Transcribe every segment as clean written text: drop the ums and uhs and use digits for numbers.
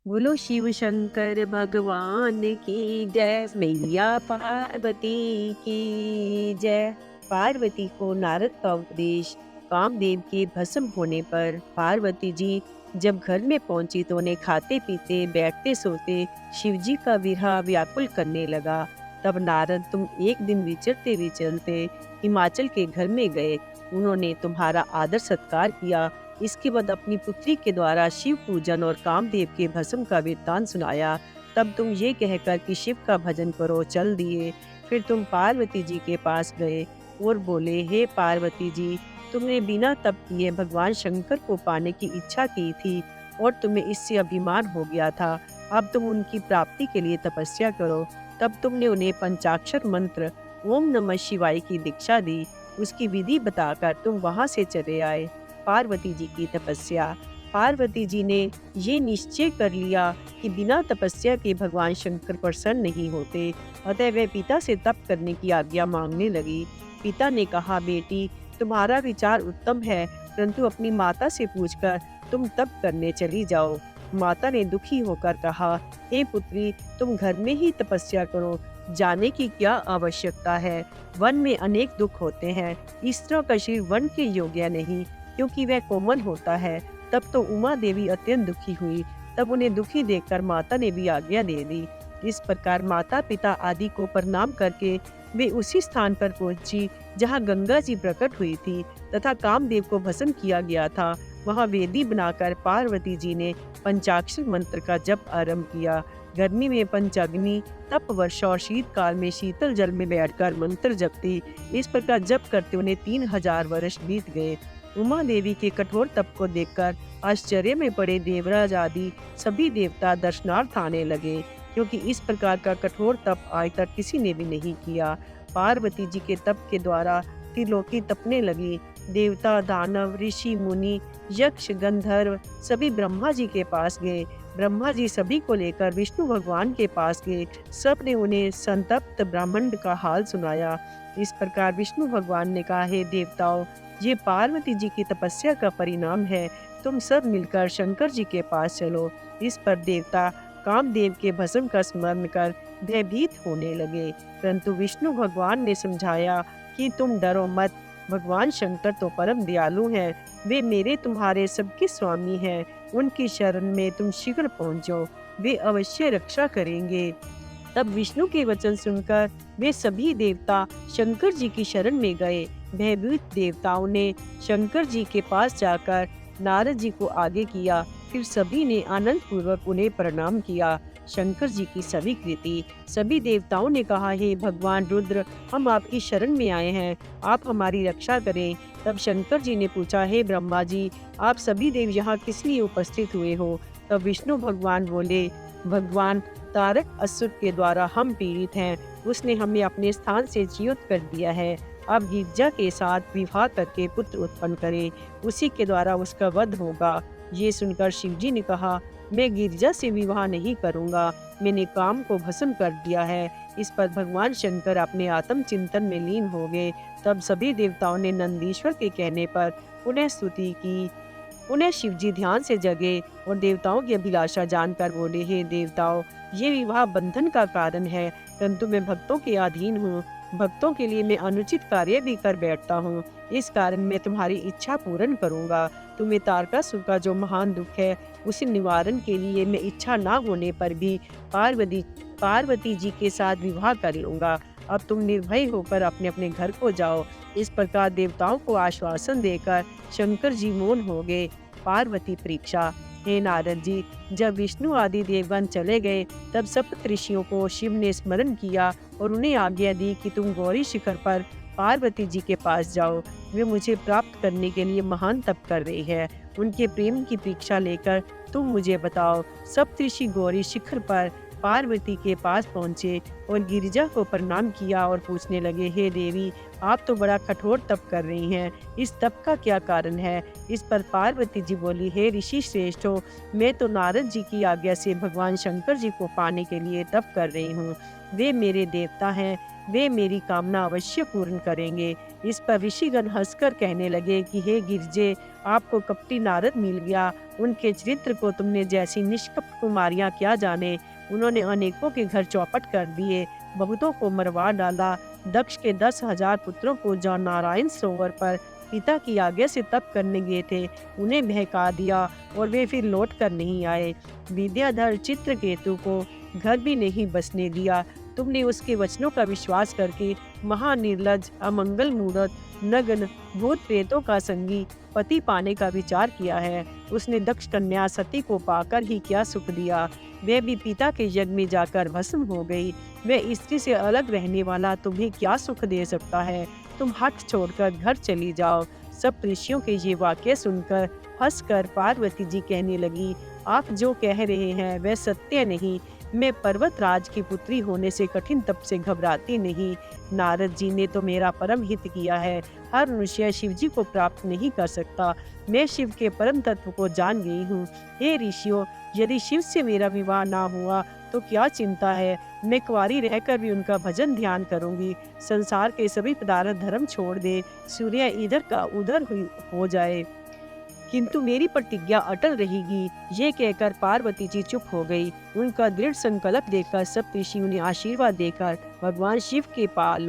बोलो शिव शंकर भगवान की जय, मैया पार्वती की जय। पार्वती को नारद का उपदेश। कामदेव के भस्म होने पर पार्वती जी जब घर में पहुंची तो उन्हें खाते पीते बैठते सोते शिव जी का विरह व्याकुल करने लगा। तब नारद तुम एक दिन विचरते विचरते हिमाचल के घर में गए। उन्होंने तुम्हारा आदर सत्कार किया। इसके बाद अपनी पुत्री के द्वारा शिव पूजन और कामदेव के भस्म का वृत्तांत सुनाया। तब तुम ये कहकर कि शिव का भजन करो चल दिए। फिर तुम पार्वती जी के पास गए और बोले, हे पार्वती जी, तुमने बिना तप किए भगवान शंकर को पाने की इच्छा की थी और तुम्हें इससे अभिमान हो गया था। अब तुम उनकी प्राप्ति के लिए तपस्या करो। तब तुमने उन्हें पंचाक्षर मंत्र ओम नमः शिवाय की दीक्षा दी। उसकी विधि बताकर तुम वहां से चले आए। पार्वती जी की तपस्या। पार्वती जी ने ये निश्चय कर लिया कि बिना तपस्या के भगवान शंकर प्रसन्न नहीं होते। अतः वे पिता से तप करने की आज्ञा मांगने लगी। पिता ने कहा, बेटी, तुम्हारा विचार उत्तम है, परंतु अपनी माता से पूछकर तुम तप करने चली जाओ। माता ने दुखी होकर कहा, हे पुत्री, तुम घर में ही तपस्या करो, जाने की क्या आवश्यकता है। वन में अनेक दुख होते हैं। इस तरह का शरीर वन के योग्य नहीं, क्योंकि वह कोमल होता है। तब तो उमा देवी अत्यंत दुखी हुई। तब उन्हें दुखी देखकर माता ने भी आज्ञा दे दी। इस प्रकार माता पिता आदि को प्रणाम करके वे उसी स्थान पर पहुंची जहां गंगा जी प्रकट हुई थी तथा कामदेव को भस्म किया गया था। वहां वेदी बनाकर पार्वती जी ने पंचाक्षर मंत्र का जप आरंभ किया। गर्मी में पंचाग्नि, तप वर्षा और शीतकाल में शीतल जल में बैठकर मंत्र जपती। इस प्रकार जप करते उन्हें 3000 वर्ष बीत गए। उमा देवी के कठोर तप को देखकर आश्चर्य में पड़े देवराज आदि सभी देवता दर्शनार्थ आने लगे, क्योंकि इस प्रकार का कठोर तप आज तक किसी ने भी नहीं किया। पार्वती जी के तप के द्वारा त्रिलोकी तपने लगी। देवता, दानव, ऋषि, मुनि, यक्ष, गंधर्व सभी ब्रह्मा जी के पास गए। ब्रह्मा जी सभी को लेकर विष्णु भगवान के पास गए। सब ने उन्हें संतप्त ब्राह्मण का हाल सुनाया। इस प्रकार विष्णु भगवान ने कहा, हे देवताओं, ये पार्वती जी की तपस्या का परिणाम है। तुम सब मिलकर शंकर जी के पास चलो। इस पर देवता कामदेव के भस्म का स्मरण कर भयभीत होने लगे, परंतु विष्णु भगवान ने समझाया कि तुम डरो मत। भगवान शंकर तो परम दयालु हैं। वे मेरे तुम्हारे सबके स्वामी हैं। उनकी शरण में तुम शीघ्र पहुंचो। वे अवश्य रक्षा करेंगे। तब विष्णु के वचन सुनकर वे सभी देवता शंकर जी की शरण में गए। भयभीत देवताओं ने शंकर जी के पास जाकर नारद जी को आगे किया। फिर सभी ने आनंद पूर्वक उन्हें प्रणाम किया। शंकर जी की सभी कृति। सभी देवताओं ने कहा, हे भगवान रुद्र, हम आपकी शरण में आए हैं, आप हमारी रक्षा करें। तब शंकर जी ने पूछा, हे ब्रह्मा जी, आप सभी देव यहाँ किस लिए उपस्थित हुए हो। तब विष्णु भगवान बोले, भगवान, तारक असुर के द्वारा हम पीड़ित हैं। उसने हमें अपने स्थान से च्युत कर दिया है। अब गिरजा के साथ विवाह करके पुत्र उत्पन्न करे, उसी के द्वारा उसका वध होगा। ये सुनकर शिवजी ने कहा, मैं गिरजा से विवाह नहीं करूंगा, मैंने काम को भस्म कर दिया है। इस पर भगवान शंकर अपने आत्म चिंतन में लीन हो गए। तब सभी देवताओं ने नंदीश्वर के कहने पर पुनः स्तुति की। उन्हें शिवजी ध्यान से जगे और देवताओं की अभिलाषा जानकर बोले, हे देवताओं, ये विवाह बंधन का कारण है, परंतु मैं भक्तों के अधीन हूँ। भक्तों के लिए मैं अनुचित कार्य भी कर बैठता हूँ। इस कारण मैं तुम्हारी इच्छा पूर्ण करूँगा। तुम्हें तारकासुर का जो महान दुख है, उसे निवारण के लिए मैं इच्छा ना होने पर भी पार्वती पार्वती जी के साथ विवाह कर लूंगा। अब तुम निर्भय होकर अपने अपने घर को जाओ। इस प्रकार देवताओं को आश्वासन देकर शंकर जी मौन हो गए। पार्वती परीक्षा। हे नारद जी, जब विष्णु आदि देवगण चले गए, तब सप्त ऋषियों को शिव ने स्मरण किया और उन्हें आज्ञा दी कि तुम गौरी शिखर पर पार्वती जी के पास जाओ। वे मुझे प्राप्त करने के लिए महान तप कर रही है। उनके प्रेम की परीक्षा लेकर तुम मुझे बताओ। सप्तऋषि गौरी शिखर पर पार्वती के पास पहुंचे और गिरिजा को प्रणाम किया और पूछने लगे, हे देवी, आप तो बड़ा कठोर तप कर रही हैं, इस तप का क्या कारण है। इस पर पार्वती जी बोली, हे ऋषि श्रेष्ठो, मैं तो नारद जी की आज्ञा से भगवान शंकर जी को पाने के लिए तप कर रही हूँ। वे मेरे देवता हैं, वे मेरी कामना अवश्य पूर्ण करेंगे। इस पर ऋषिगण हंसकर कहने लगे कि हे गिरजे, आपको कपटी नारद मिल गया। उनके चरित्र को तुमने जैसी निष्कपट कुमारियां क्या जाने। उन्होंने अनेकों के घर चौपट कर दिए, बहुतों को मरवा डाला। दक्ष के 10,000 पुत्रों को जो नारायण सरोवर पर पिता की आज्ञा से तप करने गए थे, उन्हें बहका दिया और वे फिर लौट कर नहीं आए। विद्याधर चित्रकेतु को घर भी नहीं बसने दिया। तुमने उसके वचनों का विश्वास करके महानिर्लज, अमंगल मूर्त, नग्न, भूत प्रेतों का संगी पति पाने का विचार किया है। उसने दक्ष कन्या सती को पाकर ही क्या सुख दिया। वह भी पिता के यज्ञ में जाकर भस्म हो गई। वह स्त्री से अलग रहने वाला तुम्हें क्या सुख दे सकता है। तुम हठ छोड़कर घर चली जाओ। सब ऋषियों के ये वाक्य सुनकर हंसकर पार्वती जी कहने लगी, आप जो कह रहे हैं वह सत्य नहीं। मैं पर्वतराज की पुत्री होने से कठिन तप से घबराती नहीं। नारद जी ने तो मेरा परम हित किया है। हर मनुष्य शिव जी को प्राप्त नहीं कर सकता। मैं शिव के परम तत्व को जान गई हूँ। हे ऋषियों, यदि शिव से मेरा विवाह ना हुआ तो क्या चिंता है। मैं कुंवारी रहकर भी उनका भजन ध्यान करूंगी। संसार के सभी पदार्थ धर्म छोड़ दे, सूर्य इधर का उधर हो जाए, किंतु मेरी प्रतिज्ञा अटल रहेगी। ये कहकर पार्वती जी चुप हो गई। उनका दृढ़ संकल्प देखकर सब ऋषियों ने आशीर्वाद देकर भगवान शिव के पास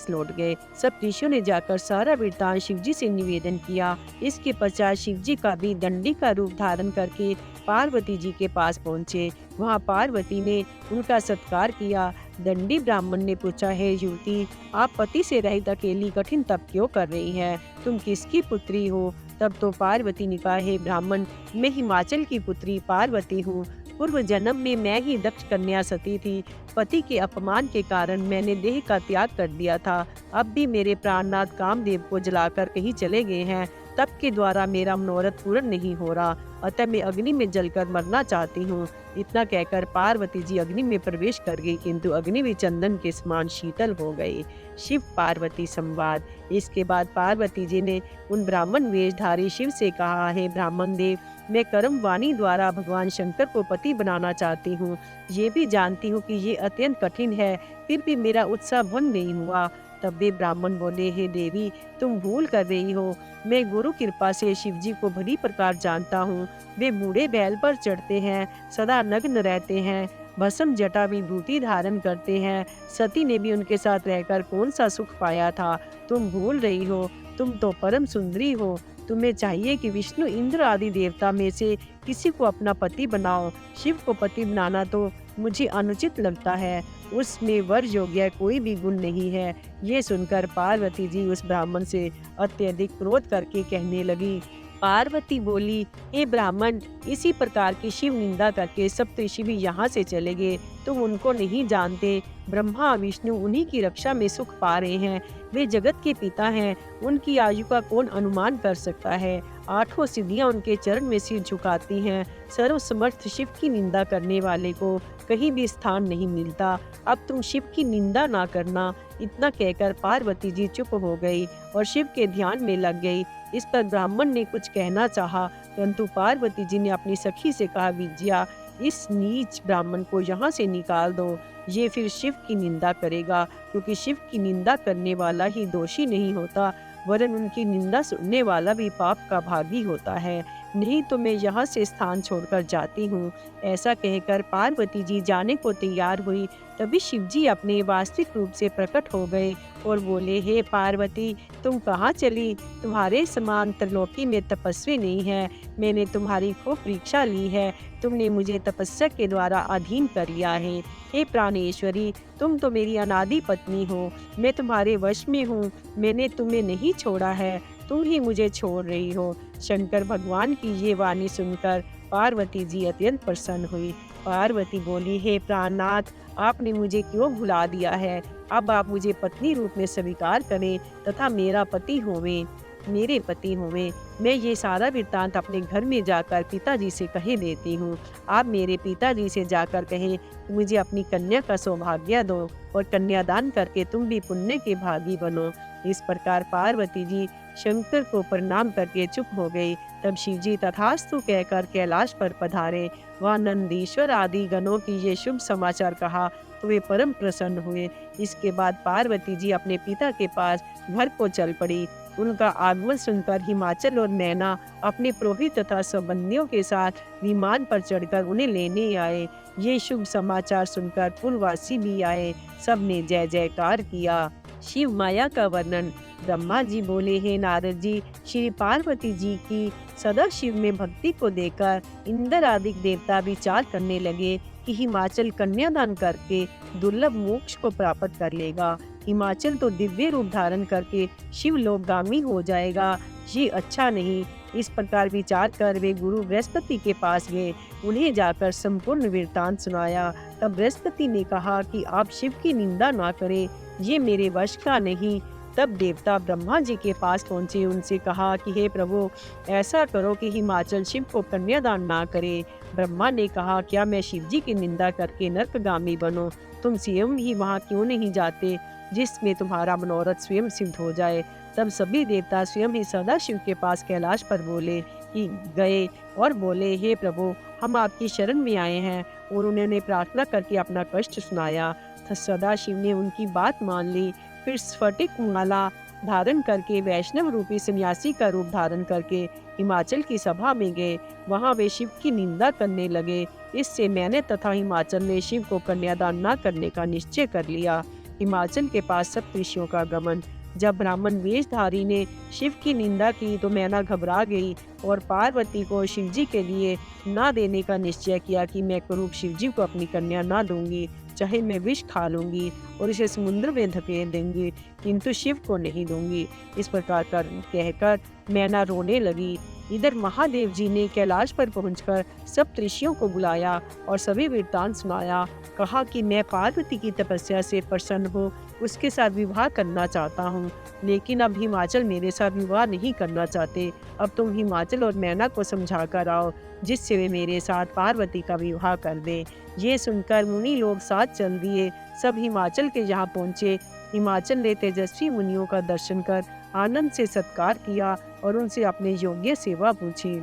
लौट गए। सब ऋषियों ने जाकर सारा वृत्तांत शिव जी से निवेदन किया। इसके पश्चात शिव जी का भी दंडी का रूप धारण करके पार्वती जी के पास पहुँचे। वहाँ पार्वती ने उनका सत्कार किया। दंडी ब्राह्मण ने पूछा, है युवती, आप पति से रहित अकेली कठिन तप क्यों कर रही हैं? तुम किसकी पुत्री हो? तब तो पार्वती ने कहा, हे ब्राह्मण, मैं हिमाचल की पुत्री पार्वती हूँ। पूर्व जन्म में मैं ही दक्ष कन्या सती थी। पति के अपमान के कारण मैंने देह का त्याग कर दिया था। अब भी मेरे प्राणनाथ कामदेव को जलाकर कहीं चले गए हैं। तप के द्वारा मेरा मनोरथ पूर्ण नहीं हो रहा, अतः मैं अग्नि में जलकर मरना चाहती हूँ। इतना कहकर पार्वती जी अग्नि में प्रवेश कर गई, किंतु अग्नि भी चंदन के समान शीतल हो गई। शिव पार्वती संवाद। इसके बाद पार्वती जी ने उन ब्राह्मण वेशधारी शिव से कहा, हे ब्राह्मण देव, मैं कर्म वाणी द्वारा भगवान शंकर को पति बनाना चाहती हूँ। ये भी जानती हूँ कि ये अत्यंत कठिन है, फिर भी मेरा उत्साह भंग नहीं हुआ। तब वे ब्राह्मण बोले, हे देवी, तुम भूल कर रही हो। मैं गुरु कृपा से शिव जी को भली प्रकार जानता हूँ। वे बूढ़े बैल पर चढ़ते हैं, सदा नग्न रहते हैं, भस्म जटा विभूति धारण करते हैं। सती ने भी उनके साथ रहकर कौन सा सुख पाया था। तुम भूल रही हो, तुम तो परम सुंदरी हो। तुम्हें चाहिए कि विष्णु, इंद्र आदि देवता में से किसी को अपना पति बनाओ। शिव को पति बनाना तो मुझे अनुचित लगता है। उसमें वर योग्य कोई भी गुण नहीं है। ये सुनकर पार्वती जी उस ब्राह्मण से अत्यधिक क्रोध करके कहने लगी। पार्वती बोली, हे ब्राह्मण, इसी प्रकार की शिव निंदा करके सप्तऋषि भी यहाँ से चले गए। तुम उनको नहीं जानते। ब्रह्मा विष्णु उन्हीं की रक्षा में सुख पा रहे हैं। वे जगत के पिता हैं। उनकी आयु का कौन अनुमान कर सकता है। आठों सिद्धियां उनके चरण में सिर झुकाती हैं। सर्वसमर्थ शिव की निंदा करने वाले को कहीं भी स्थान नहीं मिलता। अब तुम शिव की निंदा ना करना। इतना कहकर पार्वती जी चुप हो गई और शिव के ध्यान में लग गई। इस पर ब्राह्मण ने कुछ कहना चाहा, परंतु पार्वती जी ने अपनी सखी से कहा, विजया, इस नीच ब्राह्मण को यहाँ से निकाल दो। ये फिर शिव की निंदा करेगा, क्योंकि शिव की निंदा करने वाला ही दोषी नहीं होता, वरन उनकी निंदा सुनने वाला भी पाप का भागी होता है। नहीं तो मैं यहाँ से स्थान छोड़कर जाती हूँ। ऐसा कहकर पार्वती जी जाने को तैयार हुई। तभी शिव जी अपने वास्तविक रूप से प्रकट हो गए और बोले, हे पार्वती, तुम कहाँ चली? तुम्हारे समान त्रिलोकी में तपस्वी नहीं है। मैंने तुम्हारी खूब परीक्षा ली है। तुमने मुझे तपस्या के द्वारा अधीन कर लिया है। हे प्राणेश्वरी, तुम तो मेरी अनादि पत्नी हो। मैं तुम्हारे वश में हूँ। मैंने तुम्हें नहीं छोड़ा है, तुम ही मुझे छोड़ रही हो। शंकर भगवान की ये वाणी सुनकर पार्वती जी अत्यंत प्रसन्न हुई। पार्वती बोली, हे प्राणनाथ, आपने मुझे क्यों भुला दिया है? अब आप मुझे पत्नी रूप में स्वीकार करें तथा मेरे पति होवें। मैं ये सारा वृत्तांत अपने घर में जाकर पिताजी से कह देती हूँ। आप मेरे पिताजी से जाकर कहें कि मुझे अपनी कन्या का सौभाग्य दो और कन्यादान करके तुम भी पुण्य के भागी बनो। इस प्रकार पार्वती जी शंकर को प्रणाम करके चुप हो गई। तब शिवजी तथास्तु कहकर कैलाश पर पधारे। वह नंदीश्वर आदि गणों की ये शुभ समाचार कहा तो वे परम प्रसन्न हुए। इसके बाद पार्वती जी अपने पिता के पास घर को चल पड़ी। उनका आगमन सुनकर हिमाचल और नैना अपने पुरोहित तथा संबंधियों के साथ विमान पर चढ़कर उन्हें लेने आए। ये शुभ समाचार सुनकर पुरवासी भी आए। सबने जय जयकार किया। शिव माया का वर्णन। ब्रह्मा जी बोले, हे नारद जी, श्री पार्वती जी की सदा शिव में भक्ति को देखकर इंद्र आदि देवता विचार करने लगे कि हिमाचल कन्यादान करके दुर्लभ मोक्ष को प्राप्त कर लेगा। हिमाचल तो दिव्य रूप धारण करके शिव लोकगामी हो जाएगा। ये अच्छा नहीं। इस प्रकार विचार कर वे गुरु बृहस्पति के पास गए। उन्हें जाकर संपूर्ण वृत्तांत सुनाया। तब बृहस्पति ने कहा कि आप शिव की निंदा ना करें, ये मेरे वश का नहीं। तब देवता ब्रह्मा जी के पास पहुंचे। उनसे कहा कि हे प्रभु, ऐसा करो कि हिमाचल शिव को कन्यादान ना करे। ब्रह्मा ने कहा, क्या मैं शिव जी की निंदा करके नरकगामी बनूं? तुम स्वयं ही वहां क्यों नहीं जाते, जिसमें तुम्हारा मनोरथ स्वयं सिद्ध हो जाए। तब सभी देवता स्वयं ही सदाशिव के पास कैलाश पर बोले कि गए और बोले, हे प्रभु, हम आपकी शरण में आए हैं। और उन्होंने प्रार्थना करके अपना कष्ट सुनाया। सदाशिव ने उनकी बात मान ली। फिर स्फटिक माला धारण करके वैष्णव रूपी सन्यासी का रूप धारण करके हिमाचल की सभा में गए। वहां वे शिव की निंदा करने लगे। इससे मैंने तथा हिमाचल ने शिव को कन्यादान न करने का निश्चय कर लिया। हिमाचल के पास सप्तऋषियों का गमन। जब ब्राह्मण वेशधारी ने शिव की निंदा की तो मैना घबरा गई और पार्वती को शिवजी के लिए ना देने का निश्चय किया कि मैं कुरूप शिवजी को अपनी कन्या ना दूंगी, चाहे मैं विष खा लूंगी और इसे समुद्र में धकेल देंगी, किंतु शिव को नहीं दूंगी। इस प्रकार कर कहकर मैना रोने लगी। इधर महादेव जी ने कैलाश पर पहुंचकर सप्तऋषियों को बुलाया और सभी वृत्तांत सुनाया। कहा कि मैं पार्वती की तपस्या से प्रसन्न हो उसके साथ विवाह करना चाहता हूँ, लेकिन अब हिमाचल मेरे साथ विवाह नहीं करना चाहते। अब तुम हिमाचल और मैना को समझा कर आओ, जिससे वे मेरे साथ पार्वती का विवाह कर दें। ये सुनकर मुनि लोग साथ चल दिए। सब हिमाचल के यहाँ पहुँचे। हिमाचल ने तेजस्वी मुनियों का दर्शन कर आनंद से सत्कार किया और उनसे अपने योग्य सेवा पूछी।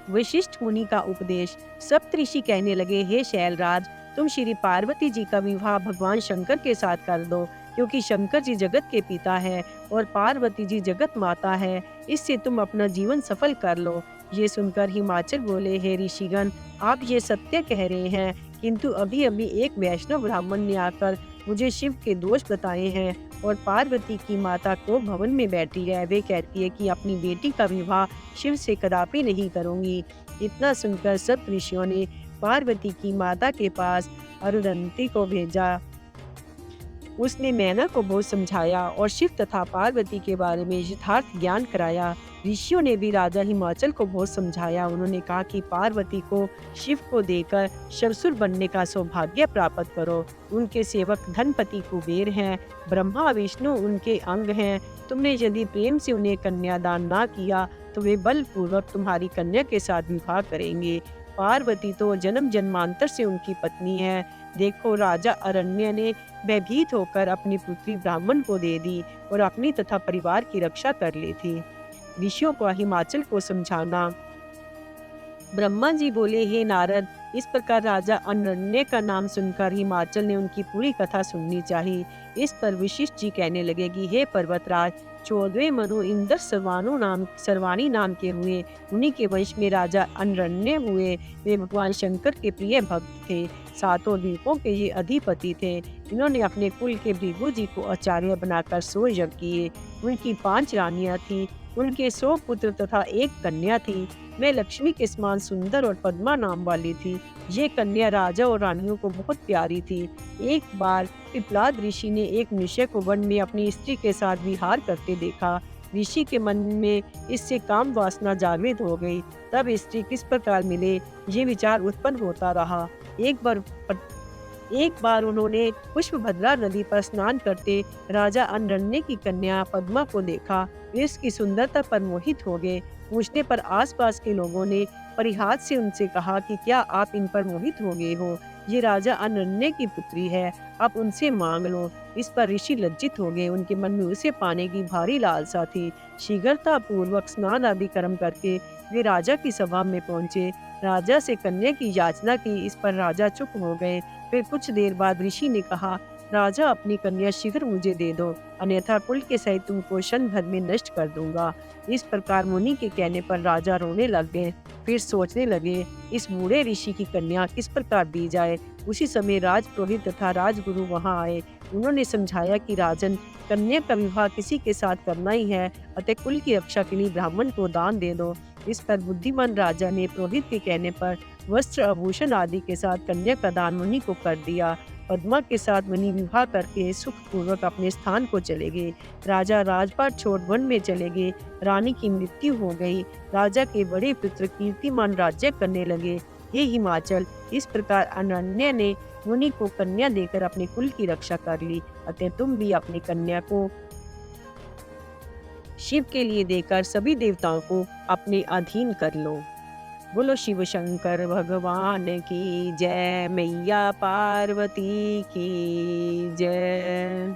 वशिष्ठ मुनि का उपदेश। सप्तऋषि कहने लगे, हे शैलराज, तुम श्री पार्वती जी का विवाह भगवान शंकर के साथ कर दो, क्योंकि शंकर जी जगत के पिता है और पार्वती जी जगत माता है। इससे तुम अपना जीवन सफल कर लो। ये सुनकर हिमाचल बोले, हे ऋषिगण, आप ये सत्य कह रहे हैं, किंतु अभी अभी एक वैष्णव ब्राह्मण ने आकर मुझे शिव के दोष बताए हैं और पार्वती की माता को भवन में बैठी है। वे कहती है कि अपनी बेटी का विवाह शिव से कदापि नहीं करूंगी। इतना सुनकर सब ऋषियों ने पार्वती की माता के पास अरुंधति को भेजा। उसने मैना को बहुत समझाया और शिव तथा पार्वती के बारे में यथार्थ ज्ञान कराया। ऋषियों ने भी राजा हिमाचल को बहुत समझाया। उन्होंने कहा कि पार्वती को शिव को देकर शवसुर बनने का सौभाग्य प्राप्त करो। उनके सेवक धनपति कुबेर हैं, ब्रह्मा विष्णु उनके अंग हैं। तुमने यदि प्रेम से उन्हें कन्यादान ना किया तो वे बलपूर्वक तुम्हारी कन्या के साथ विवाह करेंगे। पार्वती तो जन्म जन्मांतर से उनकी पत्नी है। देखो, राजा अरण्य ने भयभीत होकर अपनी पुत्री ब्राह्मण को दे दी और अपनी तथा परिवार की रक्षा कर ली थी। ऋषियों को हिमाचल को समझाना। ब्रह्मा जी बोले, हे नारद, इस प्रकार राजा अरण्य का नाम सुनकर हिमाचल ने उनकी पूरी कथा सुननी चाहिए। इस पर वशिष्ठ जी कहने लगे कि हे पर्वतराज, 14वें मनु इंद्र सर्वाणी नाम के हुए। उन्हीं के वंश में राजा अरण्य हुए। वे भगवान शंकर के प्रिय भक्त थे। 7 द्वीपों के ये अधिपति थे। इन्होंने अपने कुल के भृगु जी को आचार्य बनाकर 100 यज्ञ किए। उनकी 5 रानियां थीं। उनके 100 पुत्र तथा 1 कन्या थी। वे लक्ष्मी के समान सुंदर और पद्मा नाम वाली थी। ये कन्या राजा और रानियों को बहुत प्यारी थी। एक बार पिपलाद ऋषि ने एक मनुष्य को वन में अपनी स्त्री के साथ विहार करते देखा। ऋषि के मन में इससे काम वासना जागृत हो गई। तब स्त्री किस प्रकार मिले, ये विचार उत्पन्न होता रहा। एक बार उन्होंने पुष्पभद्रा नदी पर स्नान करते राजा अरण्य की कन्या पद्मा को देखा। वे उसकी सुंदरता पर मोहित हो गए। पूछने पर आसपास के लोगों ने परिहास से उनसे कहा कि क्या आप इन पर मोहित हो गए हो? ये राजा अरण्य की पुत्री है, आप उनसे मांग लो। इस पर ऋषि लज्जित हो गए। उनके मन में उसे पाने की भारी लालसा थी। शीघ्रता पूर्वक स्नान आदि कर्म करके वे राजा की सभा में पहुंचे। राजा से कन्या की याचना की। इस पर राजा चुप हो गए। फिर कुछ देर बाद ऋषि ने कहा, राजा अपनी कन्या शीघ्र मुझे दे दो, अन्यथा कुल के सहित तुमको क्षण भर में नष्ट कर दूंगा। इस प्रकार मुनि के कहने पर राजा रोने लग गए। फिर सोचने लगे, इस बूढ़े ऋषि की कन्या किस प्रकार दी जाए। उसी समय राजपुरोहित तथा राजगुरु वहां आए। उन्होंने समझाया कि राजन, कन्या का विवाह किसी के साथ करना ही है, अतः कुल की रक्षा के लिए ब्राह्मण को दान दे दो। इस पर बुद्धिमान राजा ने पुरोहित के कहने पर वस्त्र आभूषण आदि के साथ कन्या का दान मुनि को कर दिया। पद्मा के साथ मुनि विवाह करके सुखपूर्वक अपने स्थान को चले गए। राजा राजपाट छोड़ वन में चले गए। रानी की मृत्यु हो गई। राजा के बड़े पुत्र कीर्तिमान राज्य करने लगे। हे हिमाचल, इस प्रकार अनन्या ने मुनि को कन्या देकर अपने कुल की रक्षा कर ली। अतः तुम भी अपनी कन्या को शिव के लिए देकर सभी देवताओं को अपने अधीन कर लो। बोलो शिव शंकर भगवान की जय, मैया पार्वती की जय।